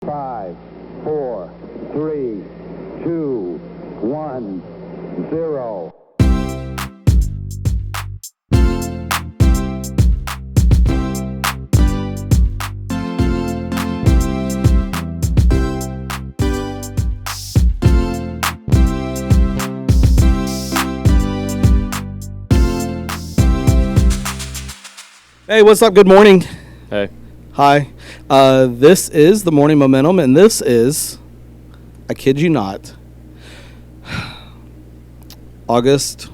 5, 4, 3, 2, 1, 0. Hey, what's up? Good morning. Hey. Hi. This is the Morning Momentum, and this is, I kid you not, August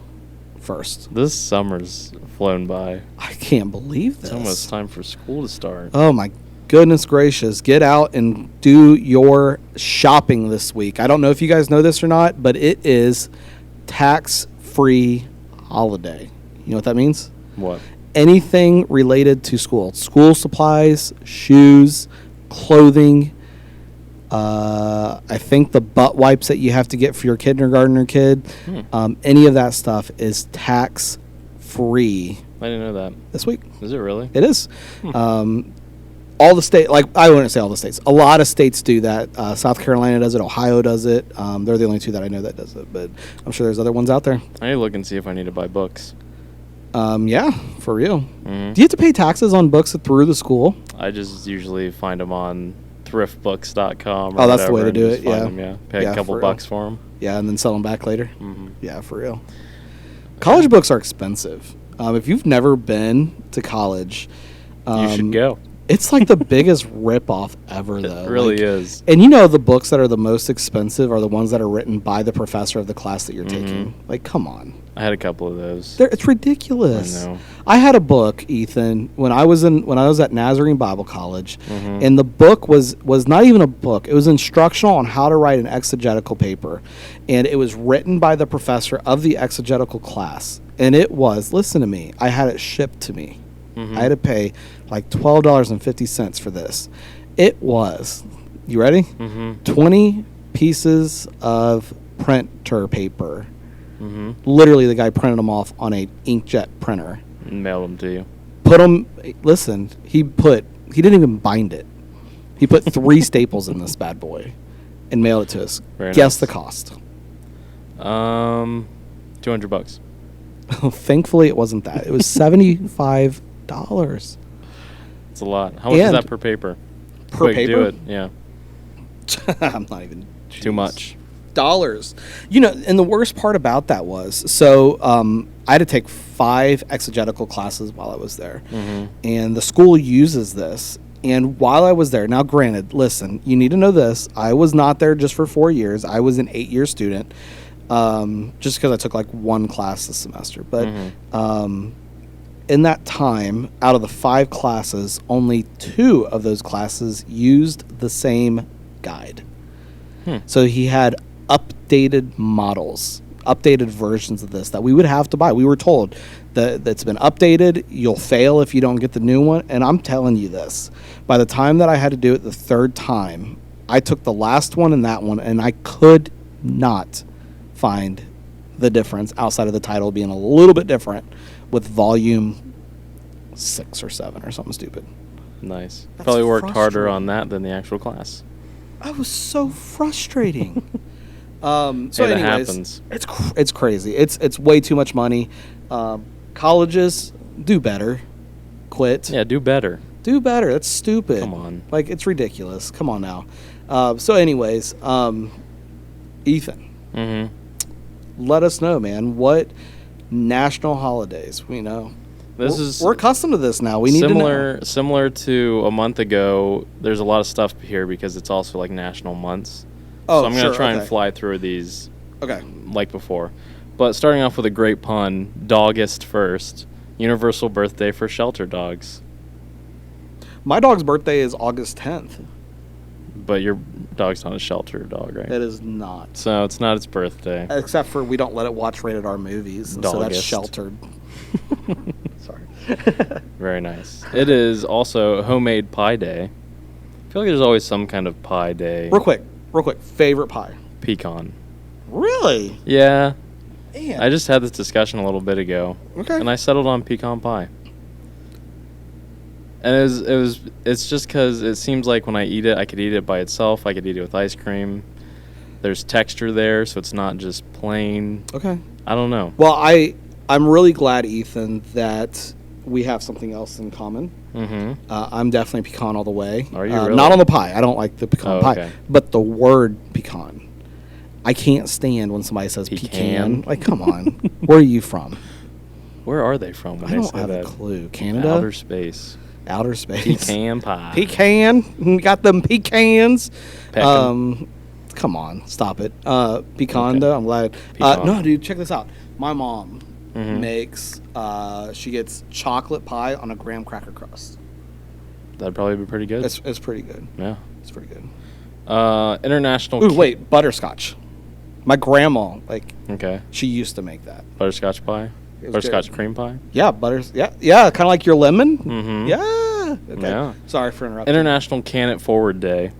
1st. This summer's flown by. I can't believe this. It's almost time for school to start. Oh, my goodness gracious. Get out and do your shopping this week. I don't know if you guys know this or not, but it is tax-free holiday. You know what that means? What? Anything related to school supplies, shoes, clothing. I think the butt wipes that you have to get for your kindergartner kid, any of that stuff is tax free. I didn't know that. This week. Is it really? It is. All the states, like I wouldn't say all the states, a lot of states do that. South Carolina does it. Ohio does it. They're the only two that I know that does it, but I'm sure there's other ones out there. I need to look and see if I need to buy books. Yeah, for real. Do you have to pay taxes on books through the school? I just usually find them on thriftbooks.com. Oh, that's the way to do it. Yeah. Pay a couple bucks for them. Yeah, and then sell them back later. Yeah, for real. College books are expensive. If you've never been to college, you should go. It's like the biggest ripoff ever, though. It really is. And you know the books that are the most expensive are the ones that are written by the professor of the class that you're taking. Like, come on. I had a couple of those. It's ridiculous. I know. I had a book, Ethan, when I was at Nazarene Bible College, and the book was not even a book. It was instructional on how to write an exegetical paper, and it was written by the professor of the exegetical class. And it was, listen to me, I had it shipped to me. I had to pay like $12.50 for this. It was, you ready? 20 pieces of printer paper. Literally, the guy printed them off on a inkjet printer. And mailed them to you. Put them, listen, he didn't even bind it. He put 3 staples in this bad boy and mailed it to us. Very Guess nice. the cost. $200. Thankfully, it wasn't that. It was $75. It's a lot. How much is that per paper? Per paper? Do it. Yeah. I'm not even. Too much. Dollars. You know, and the worst part about that was, so I had to take 5 exegetical classes while I was there. And the school uses this. And while I was there, now granted, listen, you need to know this. I was not there just for 4 years. I was an 8-year student, just because I took like 1 class this semester. But in that time, out of the 5 classes, only 2 of those classes used the same guide. So he had updated models, updated versions of this that we would have to buy. We were told that it's been updated. You'll fail if you don't get the new one. And I'm telling you this, by the time that I had to do it the 3rd time, I took the last one and that one, and I could not find the difference outside of the title being a little bit different with volume 6 or 7 or something stupid. Nice. That's Probably worked harder frustrating. on that than the actual class. I was so frustrating. Hey, that happens. It's crazy. It's way too much money. Colleges, do better. Quit. Yeah, do better. Do better. That's stupid. Come on. Like, it's ridiculous. Come on now. So anyways, Ethan, let us know, man, what national holidays we know. We're accustomed to this now. We need to know. Similar to a month ago, there's a lot of stuff here because it's also like national months. So I'm going to try and fly through these like before. But starting off with a great pun, Dogist 1st, universal birthday for shelter dogs. My dog's birthday is August 10th. But your dog's not a shelter dog, right? It is not. So it's not its birthday. Except for we don't let it watch rated R movies. So that's sheltered. Sorry. Very nice. It is also homemade pie day. I feel like there's always some kind of pie day. Real quick. Favorite pie? Pecan. Really? Yeah. Man. I just had this discussion a little bit ago. Okay. And I settled on pecan pie. And it's just because it seems like when I eat it, I could eat it by itself. I could eat it with ice cream. There's texture there, so it's not just plain. Okay. I don't know. Well, I'm really glad, Ethan, that we have something else in common. Mm-hmm. I'm definitely pecan all the way. Are you really? Not on the pie. I don't like the pecan pie. Okay. But the word pecan. I can't stand when somebody says pecan. Like, come on. Where are you from? Where are they from when I they say don't have that? a clue. Canada? Outer space. Outer space. Pecan pie. Pecan. Got them pecans. Peckin'. Come on. Stop it. Pecan, though. I'm glad. No, dude, check this out. My mom makes, she gets chocolate pie on a graham cracker crust. That'd probably be pretty good. It's pretty good. Yeah. It's pretty good. International. Ooh, wait. Butterscotch. My grandma, okay. She used to make that. Butterscotch pie? Butterscotch cream pie? Yeah, yeah, kind of like your lemon. Mm-hmm. Yeah. Okay. Yeah. Sorry for interrupting. International Can It Forward Day.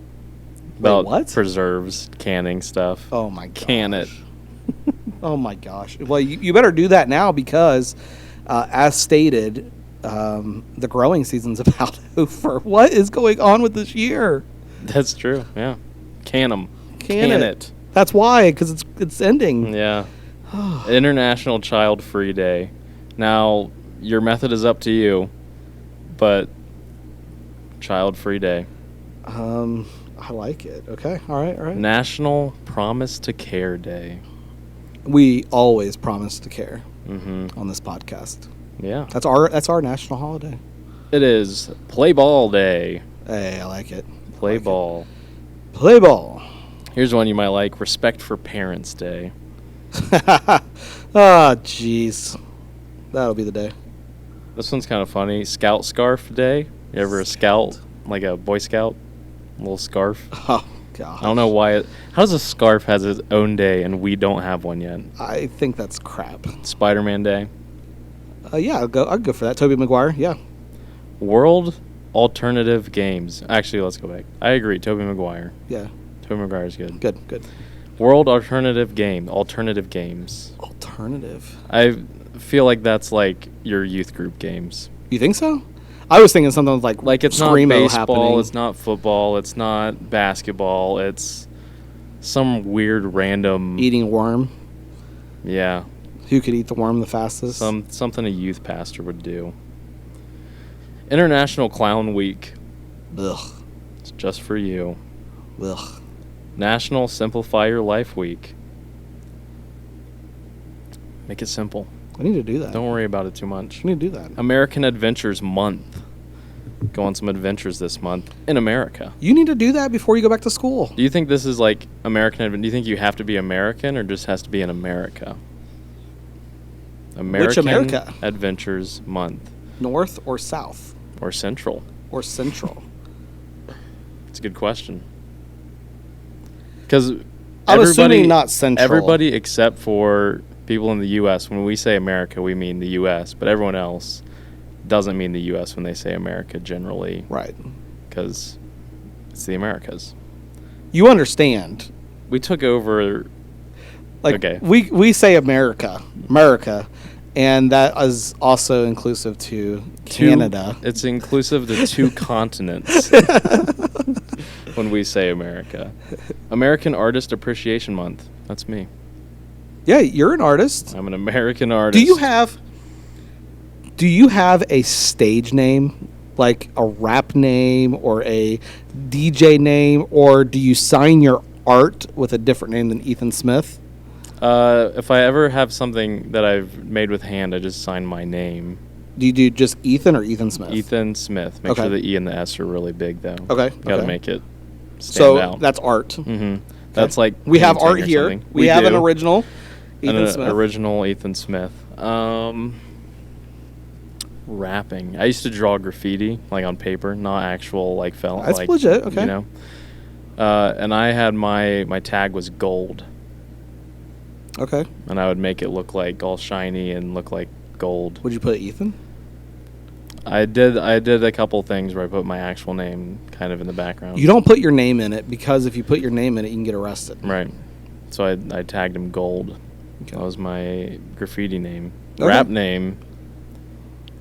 About what? Preserves, canning stuff. Oh my gosh. Can it. Oh my gosh. Well, you better do that now because, as stated, the growing season's about over. What is going on with this year? That's true. Yeah. Can them. Can it. That's why, because it's ending. Yeah. International Child Free Day. Now, your method is up to you, but Child Free Day. I like it. Okay. All right. National Promise to Care Day. We always promise to care on this podcast. Yeah. That's our national holiday. It is Play Ball Day. Hey, I like it. Play ball. Play ball. Here's one you might like. Respect for Parents Day. Oh, jeez. That'll be the day. This one's kind of funny. Scout Scarf Day. You ever a scout? Like a Boy Scout? A little scarf? Oh, God. I don't know why. How does a scarf has its own day and we don't have one yet? I think that's crap. Spider-Man Day. Yeah, I'll go for that. Tobey Maguire, yeah. World Alternative Games. Actually, let's go back. I agree. Tobey Maguire. Yeah. Tobey Maguire's good. Good. World Alternative Game. Alternative Games. Alternative. I feel like that's like your youth group games. You think so? I was thinking something like it's Screamo not baseball, happening. It's not football, it's not basketball, it's some weird random eating worm. Yeah. Who could eat the worm the fastest? Something a youth pastor would do. International Clown Week. Ugh. It's just for you. Ugh. National Simplify Your Life Week. Make it simple. I need to do that. Don't worry about it too much. I need to do that. American Adventures Month. Go on some adventures this month in America. You need to do that before you go back to school. Do you think this is like American? Do you think you have to be American or just has to be in America? Which America? Adventures Month. North or south? Or central? Or central? It's a good question. Because I'm assuming not central. Everybody except for people in the U.S., when we say America, we mean the U.S., but everyone else doesn't mean the U.S. when they say America generally. Right. Because it's the Americas. You understand. We took over... okay. We say America, and that is also inclusive to Canada. It's inclusive to 2 continents when we say America. American Artist Appreciation Month. That's me. Yeah, you're an artist. I'm an American artist. Do you have a stage name, like a rap name or a DJ name, or do you sign your art with a different name than Ethan Smith? If I ever have something that I've made with hand, I just sign my name. Do you do just Ethan or Ethan Smith? Ethan Smith. Make sure the E and the S are really big, though. Okay. Got to make it stand out. So that's art. Mm-hmm. That's like we have art here. We have an original Ethan Smith. Original Ethan Smith. Rapping. I used to draw graffiti, like on paper, not actual like felt. That's like, legit. Okay. You know. And I had my tag was gold. Okay. And I would make it look like all shiny and look like gold. Would you put Ethan? I did a couple things where I put my actual name kind of in the background. You don't put your name in it because if you put your name in it, you can get arrested. Right. So I tagged him gold. Okay. That was my graffiti name. Okay. Rap name,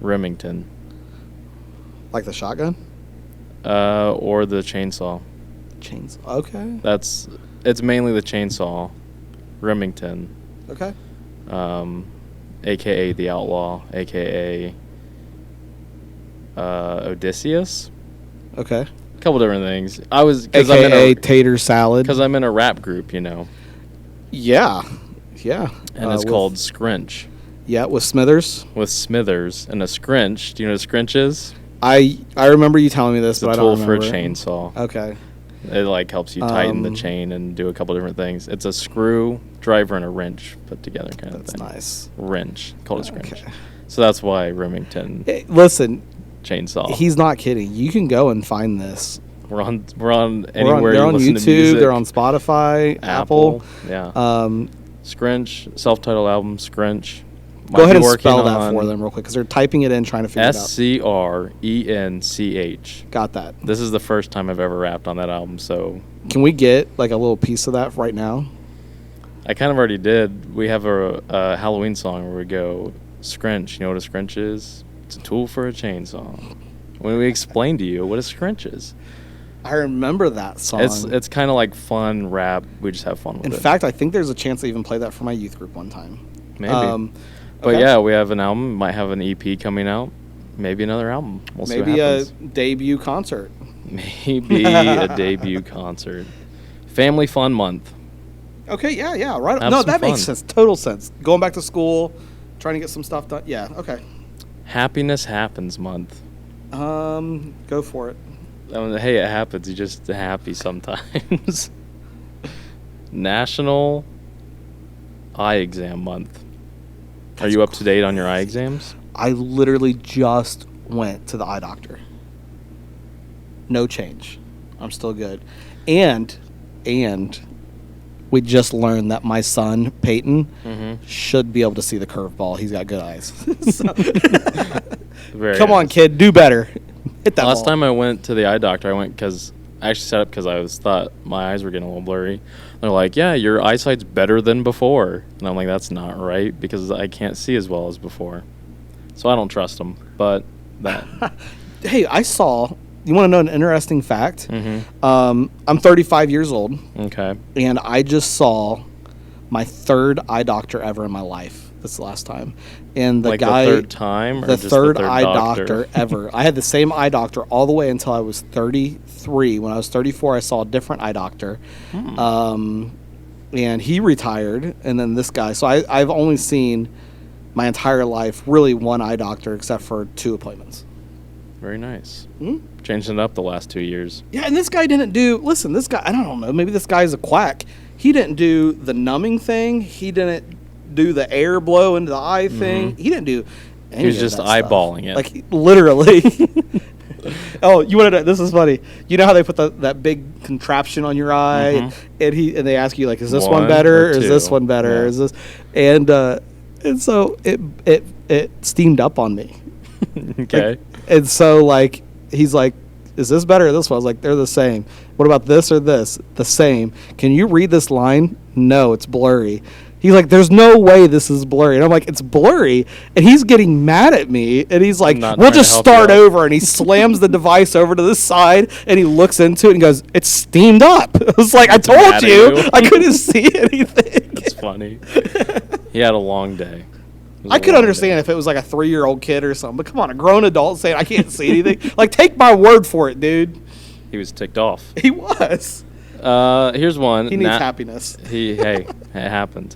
Remington. Like the shotgun? Or the chainsaw. Chainsaw. Okay. It's mainly the chainsaw. Remington. Okay. AKA the Outlaw, AKA Odysseus. Okay. A couple different things. AKA tater salad. Because I'm in a rap group, you know. Yeah. And it's called Scrinch. Yeah, with Smithers. With Smithers and a scrinch. Do you know what a scrinch is? I remember you telling me this, but I don't remember. It's a tool for a chainsaw. Okay. It like helps you tighten the chain and do a couple different things. It's a screw, driver, and a wrench put together kind of thing. That's nice. Wrench. Called a scrinch. Okay. So that's why Remington. Hey, listen. Chainsaw. He's not kidding. You can go and find this. We're on anywhere. They're on YouTube. To music. They're on Spotify, Apple. Yeah. Scrinch, self-titled album, Scrinch. Go ahead and spell that for them real quick because they're typing it in trying to figure it out. SCRENCH. Got that. This is the first time I've ever rapped on that album, so. Can we get like a little piece of that right now? I kind of already did. We have a Halloween song where we go, Scrinch. You know what a scrinch is? It's a tool for a chainsaw. When we explain to you what a scrinch is. I remember that song. It's kind of like fun rap. We just have fun with it. In fact, I think there's a chance to even play that for my youth group one time. Maybe. But yeah, we have an album. Might have an EP coming out. Maybe another album. We'll see what happens. Maybe a debut concert. Maybe a debut concert. Family Fun Month. Okay, yeah, right. No, that makes sense. Total sense. Going back to school, trying to get some stuff done. Yeah, okay. Happiness Happens Month. Go for it. Hey, it happens. You're just happy sometimes. National Eye Exam Month. Are you up to date on your eye exams? I literally just went to the eye doctor. No change. I'm still good. And we just learned that my son, Peyton, should be able to see the curveball. He's got good eyes. Come on, kid. Do better. Hit that Last ball. time I went to the eye doctor, I went because I actually set up because I thought my eyes were getting a little blurry. They're like, yeah, your eyesight's better than before. And I'm like, that's not right because I can't see as well as before. So I don't trust them. But that. Hey, I saw. You want to know an interesting fact? I'm 35 years old. Okay. And I just saw my third eye doctor ever in my life. This last time. And the guy. The third time? Or the just third the third eye doctor ever. I had the same eye doctor all the way until I was 33. When I was 34, I saw a different eye doctor. And he retired. And then this guy. So I've only seen my entire life really one eye doctor except for 2 appointments. Very nice. Changing it up the last 2 years. Yeah, and this guy didn't do... Listen, this guy... I don't know. Maybe this guy's a quack. He didn't do the numbing thing. He didn't do the air blow into the eye thing. He didn't do any He was just eyeballing it. Like, literally. Oh, you want to know? This is funny. You know how they put that big contraption on your eye, and they ask you, like, is this one better, or is this one better? Yeah. Is this... And so it steamed up on me. Okay. Like, and so, like, he's like, is this better or this one? I was like, they're the same. What about this or this? The same. Can you read this line? No, it's blurry. He's like, there's no way this is blurry. And I'm like, it's blurry. And he's getting mad at me. And he's like, we'll just start over. And he slams the device over to the side. And he looks into it and goes, it's steamed up. I was like, I told you. I couldn't see anything. That's funny. He had a long day. I could understand if it was like a 3-year-old kid or something. But come on, a grown adult saying I can't see anything. Like, take my word for it, dude. He was ticked off. He was. Here's one. He needs happiness. Hey, it happens.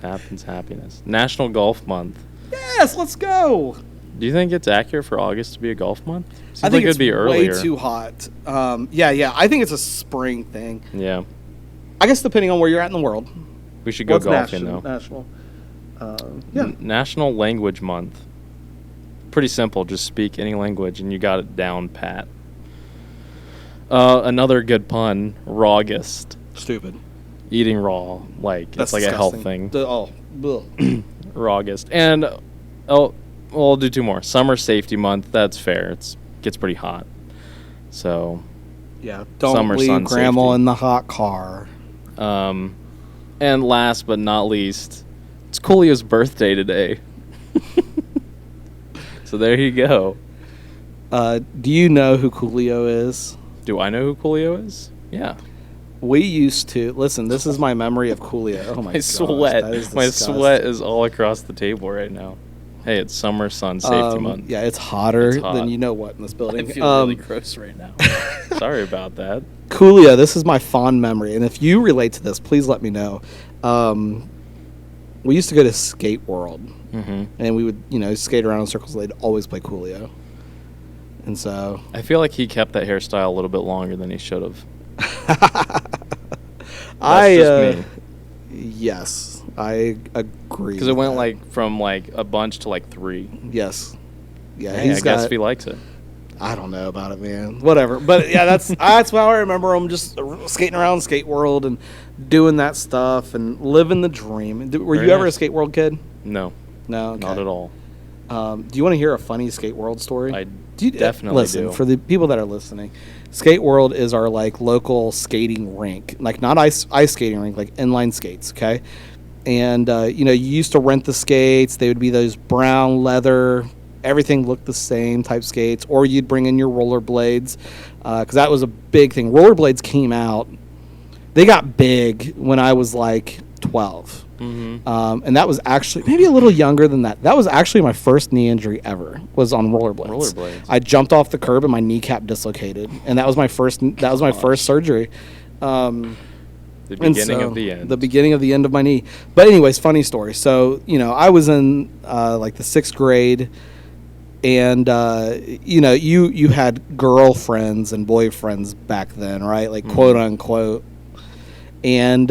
National Golf Month. Yes, let's go. Do you think it's accurate for August to be a golf month? Seems I think like it'd be earlier. Way too hot. Yeah. I think it's a spring thing. Yeah. I guess depending on where you're at in the world. We should go golfing though. National. National Language Month. Pretty simple. Just speak any language and you got it down pat. Another good pun. Rawgust. Stupid. Eating raw, like that's it's like disgusting. A health thing. Rawgust. And we'll do 2 more. Summer Safety Month. That's fair. It gets pretty hot. So yeah, don't leave grandma safety in the hot car. And last but not least, it's Coolio's birthday today. So there you go. Do you know who Coolio is? Do I know who Coolio is? Yeah. We used to listen. This is my memory of Coolio. Oh my gosh, my sweat is all across the table right now. Hey, it's summer sun safety month. Yeah, it's hotter than you know what in this building. I feel really gross right now. Sorry about that. Coolio, this is my fond memory, and if you relate to this, please let me know. We used to go to Skate World, and we would, skate around in circles. They'd always play Coolio, and so I feel like he kept that hairstyle a little bit longer than he should have. Just me. Yes, I agree. Because it went from a bunch to 3. Yes. Yeah, hey, I guess if he likes it. I don't know about it, man. Whatever. But yeah, that's how I remember him, just skating around Skate World and doing that stuff and living the dream. Were you ever a Skate World kid? No. No, okay. Not at all. Do you want to hear a funny Skate World story? I definitely do. For the people that are listening, Skate World is our local skating rink, not ice skating rink, inline skates. Okay, and you used to rent the skates. They would be those brown leather, everything looked the same type skates, or you'd bring in your rollerblades, because that was a big thing. Rollerblades came out; they got big when I was 12. And that was actually maybe a little younger than that. That was actually my first knee injury ever, was on rollerblades. I jumped off the curb and my kneecap dislocated, and that was my first surgery. The beginning of the end. The beginning of the end of my knee. But anyways, funny story. So, I was in the 6th grade, and you had girlfriends and boyfriends back then, right? Quote unquote. And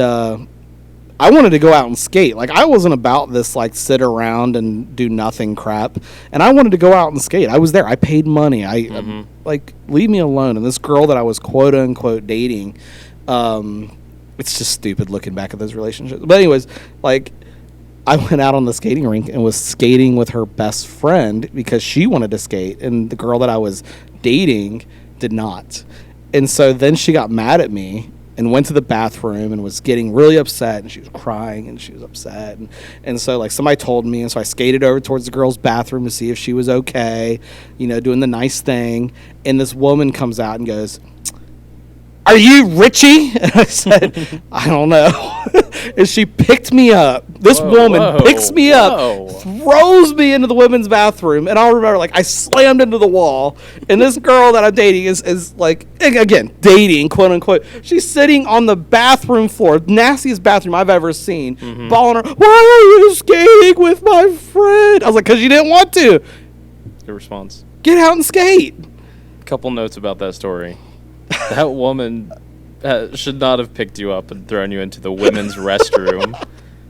I wanted to go out and skate. I wasn't about this sit around and do nothing crap. And I wanted to go out and skate. I was there. I paid money. Leave me alone. And this girl that I was quote unquote dating, it's just stupid looking back at those relationships. But anyways, I went out on the skating rink and was skating with her best friend because she wanted to skate, and the girl that I was dating did not. And so then she got mad at me and went to the bathroom and was getting really upset, and she was crying and she was upset. And so somebody told me, and so I skated over towards the girl's bathroom to see if she was okay, doing the nice thing. And this woman comes out and goes, "Are you Richie?" And I said, "I don't know." And she picked me up. This woman picks me up, throws me into the women's bathroom, and I'll remember, I slammed into the wall. And this girl that I'm dating is again, dating, quote unquote. She's sitting on the bathroom floor, nastiest bathroom I've ever seen, bawling her, "Why are you skating with my friend?" I was like, "Because you didn't want to." Good response. Get out and skate. Couple notes about that story. That woman should not have picked you up and thrown you into the women's restroom.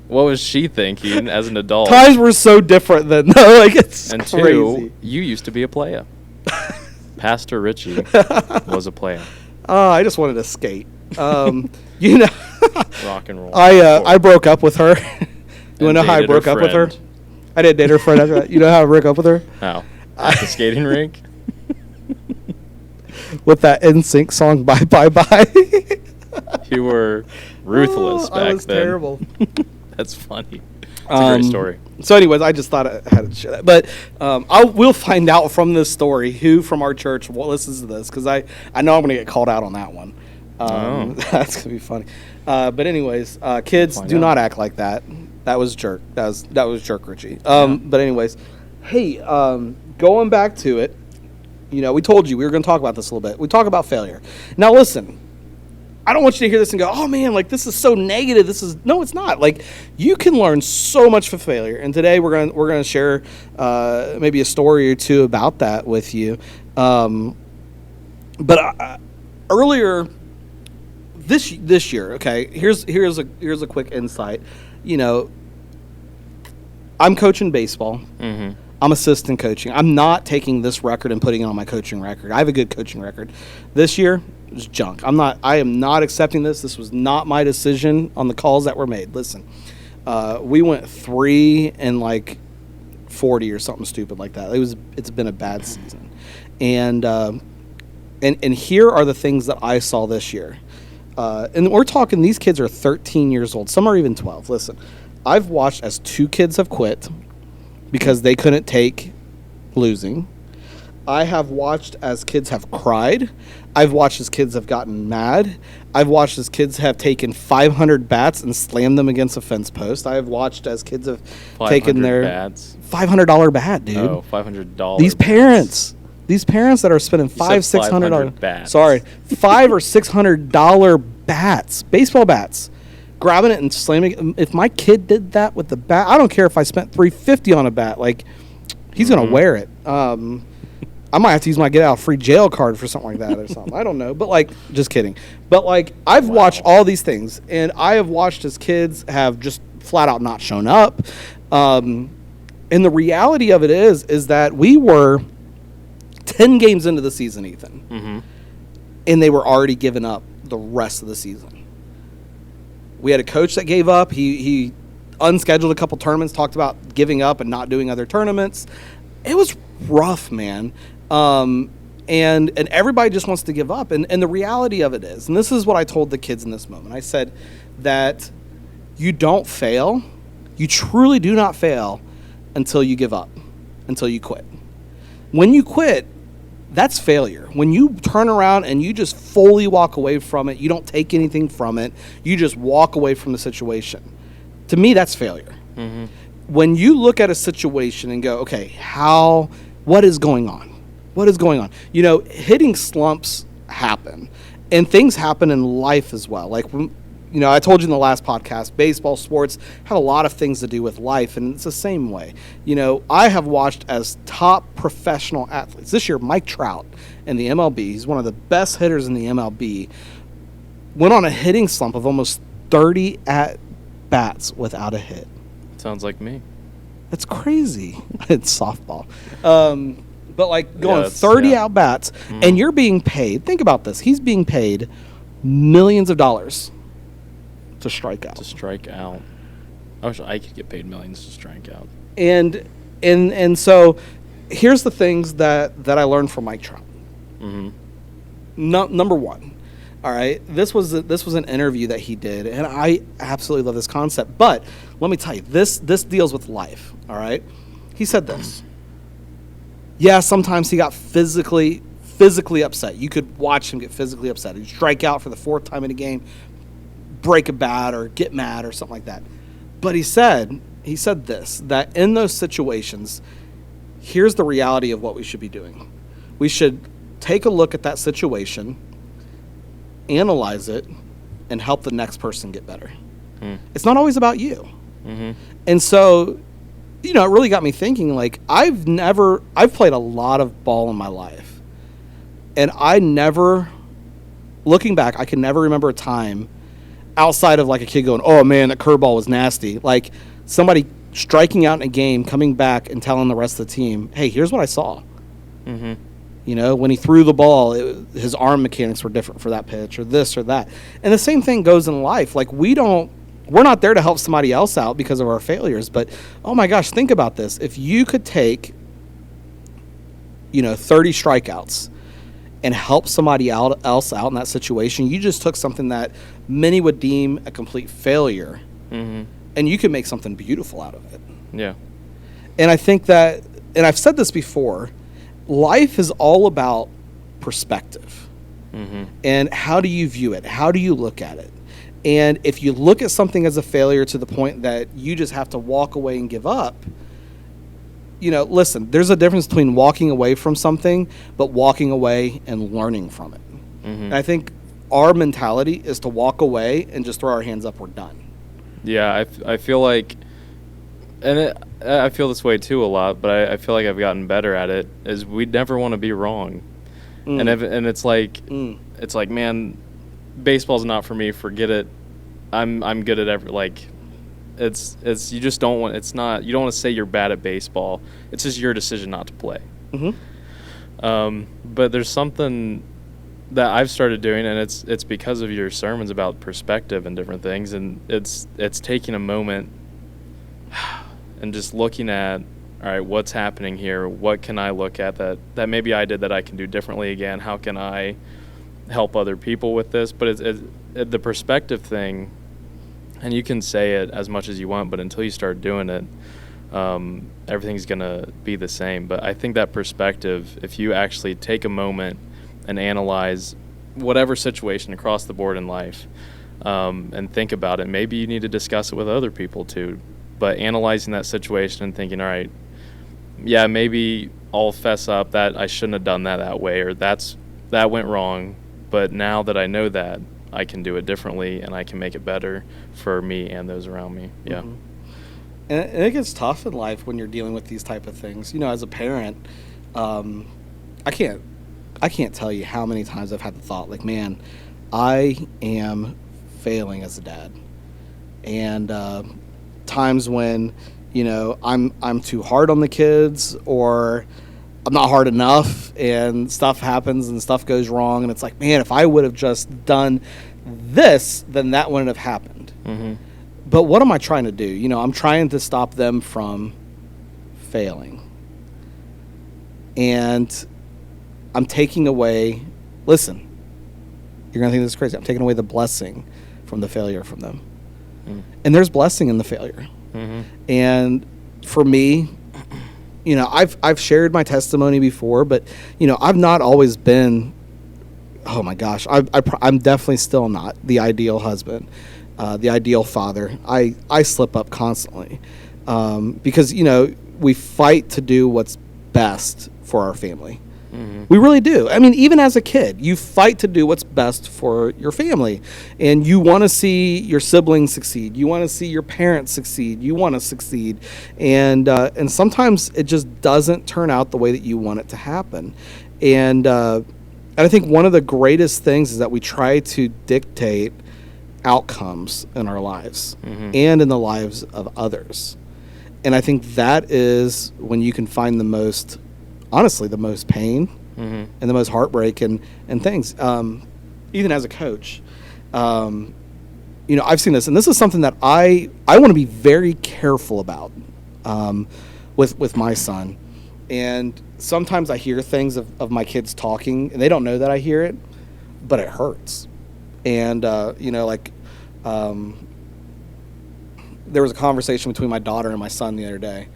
What was she thinking as an adult? Times were so different then, though. It's and crazy. 2, you used to be a playa. Pastor Richie was a playa. I just wanted to skate. Rock and roll. I broke up with her. You want to know how I broke up with her? I didn't date her friend after that. You know how I broke up with her? How? At the skating rink? With that NSYNC song, Bye Bye Bye. You were ruthless back then. I was terrible. That's funny. It's a great story. So anyways, I just thought I had to share that. But we'll find out from this story who from our church listens to this, because I know I'm going to get called out on that one. That's going to be funny. But anyways, kids, do not act like that. That was jerk. That was jerk Richie. But anyways, hey, going back to it, we told you we were going to talk about this a little bit. We talk about failure. Now listen, I don't want you to hear this and go, "Oh man, this is so negative." No, it's not. You can learn so much from failure. And today we're going to share maybe a story or two about that with you. But earlier this year, okay, here's a quick insight. I'm coaching baseball. Mm-hmm. I'm assistant coaching. I'm not taking this record and putting it on my coaching record. I have a good coaching record. This year, it was junk. I am not accepting this. This was not my decision on the calls that were made. Listen, we went 3 and 40 or something stupid like that. It's been a bad season. And here are the things that I saw this year. And we're talking, these kids are 13 years old. Some are even 12. Listen, I've watched as 2 kids have quit because they couldn't take losing. I have watched as kids have cried. I've watched as kids have gotten mad. I've watched as kids have taken 500 bats and slammed them against a fence post. I have watched as kids have taken their bats. $500 bat, dude. Oh, $500. These parents that are spending $600. Sorry, $500 or $600 bats, baseball bats, grabbing it and slamming it. If my kid did that with the bat, I don't care if I spent $350 on a bat. Like, he's gonna wear it. I might have to use my get out free jail card for something like that or something. I don't know. But, like, just kidding. But, like, I've watched all these things, and I have watched as kids have just flat out not shown up. And the reality of it is that we were 10 games into the season, Ethan, and they were already giving up the rest of the season. We had a coach that gave up. He unscheduled a couple tournaments, talked about giving up and not doing other tournaments. It was rough, man. And everybody just wants to give up. And the reality of it is, and this is what I told the kids in this moment. I said that you don't fail. You truly do not fail until you give up, until you quit. When you quit, that's failure. When you turn around and you just fully walk away from it, you don't take anything from it, you just walk away from the situation. To me, that's failure. When you look at a situation and go, okay, what is going on? What is going on? You know, hitting slumps happen, and things happen in life as well. Like, you know, I told you in the last podcast, baseball, sports have a lot of things to do with life, and it's the same way. You know, I have watched as top professional athletes. This year, Mike Trout in the MLB, he's one of the best hitters in the MLB, went on a hitting slump of almost 30 at-bats without a hit. Sounds like me. That's crazy. It's softball. But, like, going 30 at-bats, and you're being paid. Think about this. He's being paid millions of dollars to strike out. I wish I could get paid millions to strike out. And so here's the things that I learned from Mike Trout. Number one, all right, this was an interview that he did, and I absolutely love this concept. But let me tell you, this deals with life, all right? He said this. Yeah, sometimes he got physically upset. You could watch him get physically upset. He'd strike out for the 4th time in a game, break a bat or get mad or something like that. But he said this, that in those situations, here's the reality of what we should be doing. We should take a look at that situation, analyze it, and help the next person get better. It's not always about you. And so, you know, it really got me thinking, like, I've played a lot of ball in my life, and looking back, I can never remember a time outside of, like, a kid going, oh man, that curveball was nasty. Like, somebody striking out in a game, coming back and telling the rest of the team, hey, here's what I saw. You know, when he threw the ball, his arm mechanics were different for that pitch or this or that. And the same thing goes in life. Like, we're not there to help somebody else out because of our failures. But, oh my gosh, think about this. If you could take, 30 strikeouts and help somebody else out in that situation, you just took something that many would deem a complete failure, and you could make something beautiful out of it. Yeah. And I think that, and I've said this before, life is all about perspective. And how do you view it? How do you look at it? And if you look at something as a failure to the point that you just have to walk away and give up, listen, there's a difference between walking away from something, but walking away and learning from it. And I think our mentality is to walk away and just throw our hands up, we're done. Yeah, I feel like, I feel this way too a lot, but I feel like I've gotten better at it, is we never want to be wrong. And it's like, man, baseball's not for me, forget it. I'm good at it's you just don't want, you don't want to say you're bad at baseball. It's just your decision not to play. But there's something that I've started doing, and it's because of your sermons about perspective and different things, and it's taking a moment and just looking at, all right, what's happening here? What can I look at that maybe I did that I can do differently again? How can I help other people with this? But it's the perspective thing, and you can say it as much as you want, but until you start doing it, everything's going to be the same. But I think that perspective, if you actually take a moment and analyze whatever situation across the board in life, and think about it, maybe you need to discuss it with other people too. But analyzing that situation and thinking, all right, yeah, maybe I'll fess up that I shouldn't have done that way, or that went wrong. But now that I know that, I can do it differently, and I can make it better for me and those around me. Yeah. Mm-hmm. And it gets tough in life when you're dealing with these type of things. You know, as a parent, I can't tell you how many times I've had the thought, like, man, I am failing as a dad. And times when, you know, I'm too hard on the kids, or I'm not hard enough, and stuff happens and stuff goes wrong, and it's like, man, if I would have just done this, then that wouldn't have happened. Mm-hmm. But what am I trying to do? You know, I'm trying to stop them from failing. And I'm taking away, listen, you're going to think this is crazy, I'm taking away the blessing from the failure from them. Mm. And there's blessing in the failure. Mm-hmm. And for me, you know, I've shared my testimony before, but, you know, I've not always been, oh my gosh, I'm definitely still not the ideal husband, the ideal father. I slip up constantly because, you know, we fight to do what's best for our family. Mm-hmm. We really do. I mean, even as a kid, you fight to do what's best for your family, and you want to see your siblings succeed. You want to see your parents succeed. You want to succeed, and sometimes it just doesn't turn out the way that you want it to happen. And I think one of the greatest things is that we try to dictate outcomes in our lives mm-hmm. and in the lives of others. And I think that is when you can find the most, honestly, the most pain mm-hmm. and the most heartbreak and things. Even as a coach, you know, I've seen this, and this is something that I want to be very careful about with my son. And sometimes I hear things of my kids talking, and they don't know that I hear it, but it hurts. And, you know, like, there was a conversation between my daughter and my son the other day,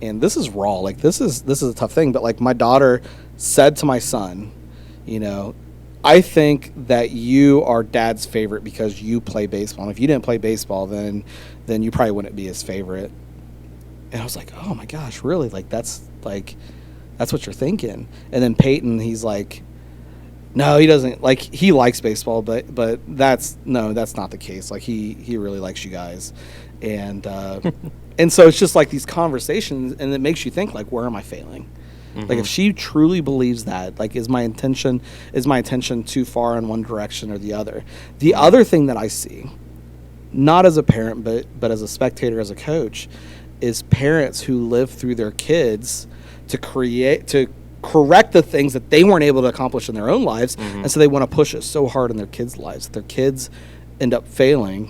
and this is raw. Like, this is a tough thing, but like, my daughter said to my son, you know, I think that you are dad's favorite because you play baseball. And if you didn't play baseball, then you probably wouldn't be his favorite. And I was like, oh my gosh, really? Like, that's what you're thinking. And then Peyton, he's like, no, he doesn't. Like, he likes baseball, but that's not the case. Like, he really likes you guys. And and so it's just like these conversations, and it makes you think, like, where am I failing? Mm-hmm. Like, if she truly believes that, like, is my intention too far in one direction or the other? The other thing that I see, not as a parent, but as a spectator, as a coach, is parents who live through their kids to correct the things that they weren't able to accomplish in their own lives, mm-hmm. and so they want to push it so hard in their kids' lives that their kids end up failing,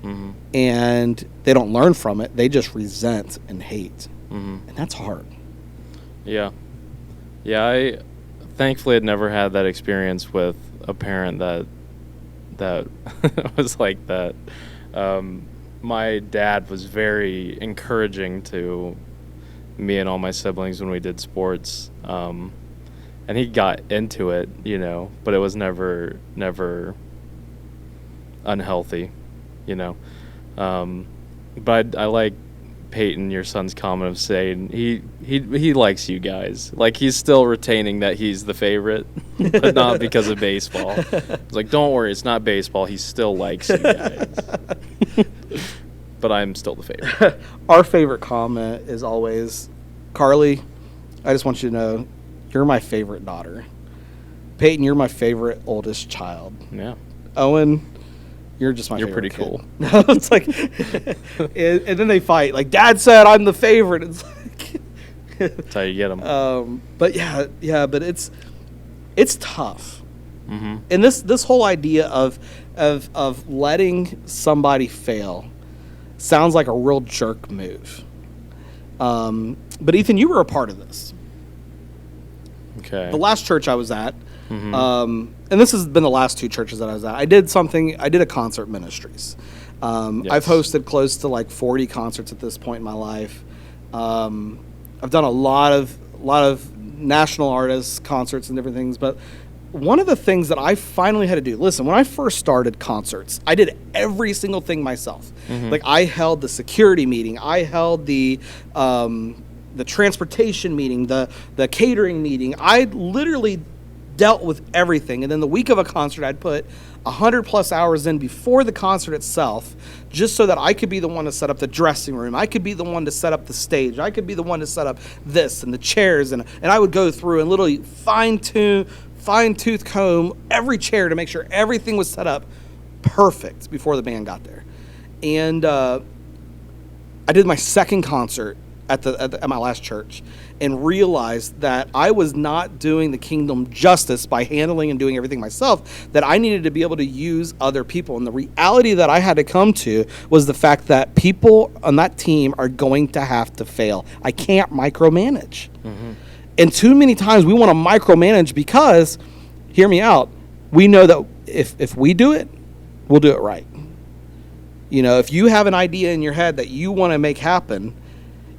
mm-hmm. and they don't learn from it. They just resent and hate, mm-hmm. and that's hard. Yeah. I thankfully had never had that experience with a parent that was like that. My dad was very encouraging to me and all my siblings when we did sports, and he got into it, you know, but it was never unhealthy, you know. But I like Peyton, your son's comment of saying he likes you guys. Like, he's still retaining that he's the favorite, but not because of baseball. It's like, don't worry, it's not baseball. He still likes you guys. But I'm still the favorite. Our favorite comment is always, Carly, I just want you to know, you're my favorite daughter. Peyton, you're my favorite oldest child. Yeah. Owen, you're just my favorite. You're pretty cool. It's like, and then they fight. Like, Dad said I'm the favorite. It's like, that's how you get them. But yeah, but it's tough. Mm-hmm. And this whole idea of letting somebody fail sounds like a real jerk move. But Ethan, you were a part of this. Okay. The last church I was at, mm-hmm. And this has been the last two churches that I was at. I did a concert ministries. Yes. I've hosted close to like 40 concerts at this point in my life. I've done a lot of national artists, concerts, and different things. But one of the things that I finally had to do, listen, when I first started concerts, I did every single thing myself. Like I held the security meeting, I held the transportation meeting, the catering meeting. I literally dealt with everything. And then the week of a concert, I'd put 100+ hours in before the concert itself, just so that I could be the one to set up the dressing room. I could be the one to set up the stage. I could be the one to set up this and the chairs. And I would go through and literally fine-tooth comb every chair to make sure everything was set up perfect before the band got there. And I did my second concert at my last church and realized that I was not doing the kingdom justice by handling and doing everything myself, that I needed to be able to use other people. And the reality that I had to come to was the fact that people on that team are going to have to fail. I can't micromanage. And too many times we want to micromanage because, hear me out, we know that if we do it, we'll do it right. You know, if you have an idea in your head that you want to make happen,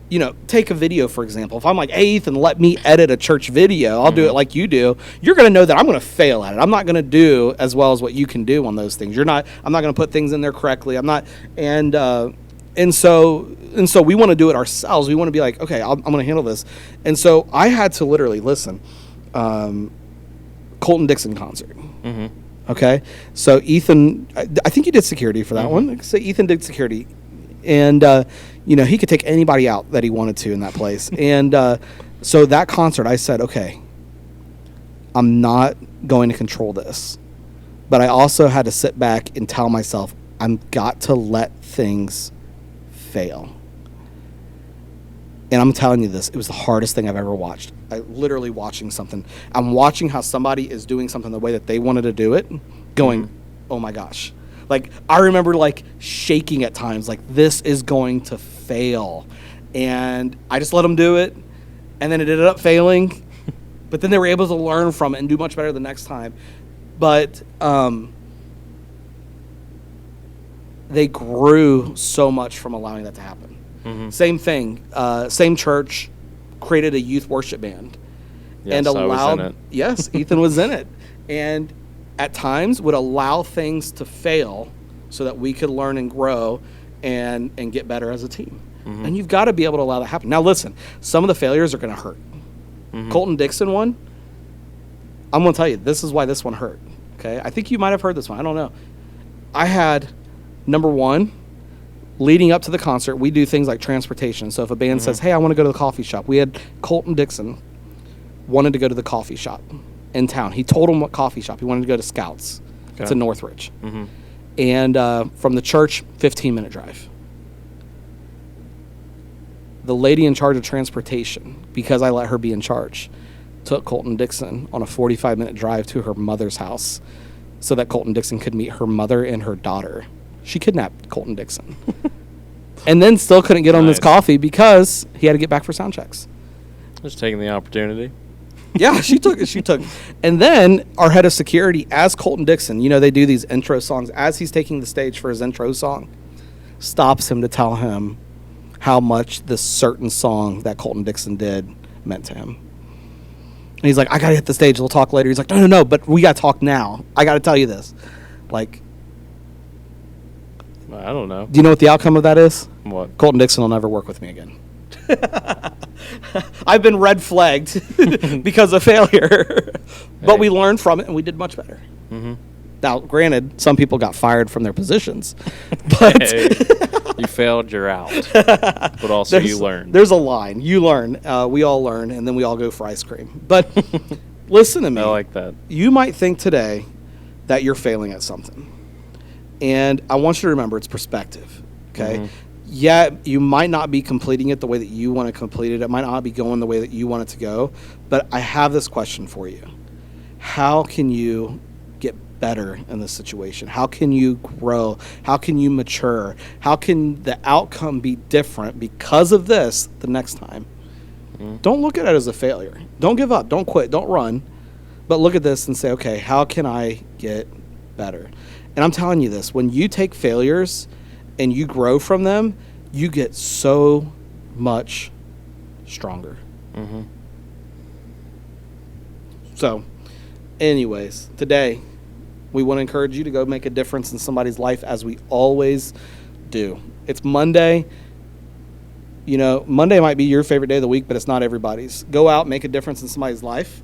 you know, take a video, for example. If I'm like, hey, Ethan, let me edit a church video, I'll do it like you do. You're going to know that I'm going to fail at it. I'm not going to do as well as what you can do on those things. I'm not going to put things in there correctly. And so we want to do it ourselves. We want to be like, okay, I'm going to handle this. And so I had to literally listen. Colton Dixon concert. Okay. So Ethan, I think you did security for that one. So Ethan did security. And, you know, he could take anybody out that he wanted to in that place. And so that concert, I said, okay, I'm not going to control this. But I also had to sit back and tell myself, I've got to let things fail. And I'm telling you this, it was the hardest thing I've ever watched. Literally watching something. I'm watching how somebody is doing something the way that they wanted to do it, going, oh my gosh. Like, I remember, like, shaking at times, like, this is going to fail. And I just let them do it, and then it ended up failing. But then they were able to learn from it and do much better the next time. But they grew so much from allowing that to happen. Same thing. Same church created a youth worship band. Yes, and allowed, I was in it. Yes, Ethan was in it. And at times would allow things to fail so that we could learn and grow and get better as a team. And you've got to be able to allow that to happen. Now, listen, some of the failures are going to hurt. Colton Dixon one, I'm going to tell you, this is why this one hurt. Okay? I think you might have heard this one. I don't know. I had, number one, leading up to the concert, we do things like transportation. So if a band says, hey, I want to go to the coffee shop. We had Colton Dixon wanted to go to the coffee shop in town. He told him what coffee shop. He wanted to go to Scouts. Okay. It's in Northridge. And from the church, 15-minute drive. The lady in charge of transportation, because I let her be in charge, took Colton Dixon on a 45-minute drive to her mother's house so that Colton Dixon could meet her mother and her daughter. She kidnapped Colton Dixon. And then still couldn't get on this coffee because he had to get back for sound checks. Just taking the opportunity. Yeah, she took it. And then our head of security, as Colton Dixon, you know, they do these intro songs. As he's taking the stage for his intro song, stops him to tell him how much this certain song that Colton Dixon did meant to him. And he's like, I got to hit the stage. We'll talk later. He's like, no, but we got to talk now. I got to tell you this. Like, I don't know. Do you know what the outcome of that is? What? Colton Dixon will never work with me again. I've been red flagged because of failure. But we learned from it and we did much better. Now, granted, some people got fired from their positions. But you failed, you're out. But also you learned. There's a line. You learn. We all learn, and then we all go for ice cream. But listen to me. I like that. You might think today that you're failing at something. And I want you to remember it's perspective, okay? Yeah, you might not be completing it the way that you want to complete it. It might not be going the way that you want it to go. But I have this question for you. How can you get better in this situation? How can you grow? How can you mature? How can the outcome be different because of this the next time? Don't look at it as a failure. Don't give up. Don't quit. Don't run. But look at this and say, okay, how can I get better? And I'm telling you this, when you take failures and you grow from them, you get so much stronger. Mm-hmm. So, anyways, today we want to encourage you to go make a difference in somebody's life, as we always do. It's Monday. You know, Monday might be your favorite day of the week, but it's not everybody's. Go out, make a difference in somebody's life.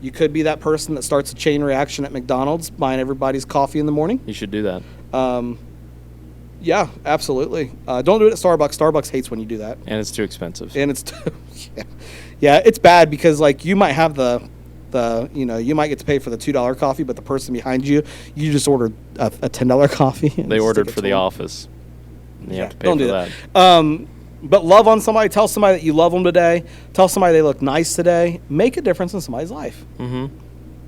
You could be that person that starts a chain reaction at McDonald's, buying everybody's coffee in the morning. You should do that. Yeah, absolutely. Don't do it at Starbucks. Starbucks hates when you do that. And it's too expensive. And it's yeah, it's bad because like you might have you might get to pay for the $2 coffee, but the person behind you just ordered a $10 coffee. They ordered for the office. And you have to pay for that. But love on somebody. Tell somebody that you love them today. Tell somebody they look nice today. Make a difference in somebody's life. Mm-hmm.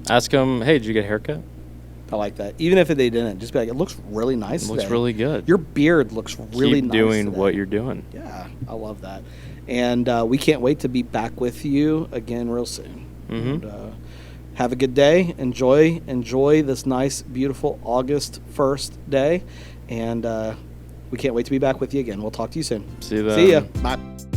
Ask them, hey, did you get a haircut? I like that. Even if they didn't, just be like, it looks really nice today. It looks really good. Your beard looks really nice Keep doing today. what you're doing. Yeah, I love that. And we can't wait to be back with you again real soon. Mm-hmm. And, have a good day. Enjoy this nice, beautiful August 1st day. And we can't wait to be back with you again. We'll talk to you soon. See you then. See ya. Bye.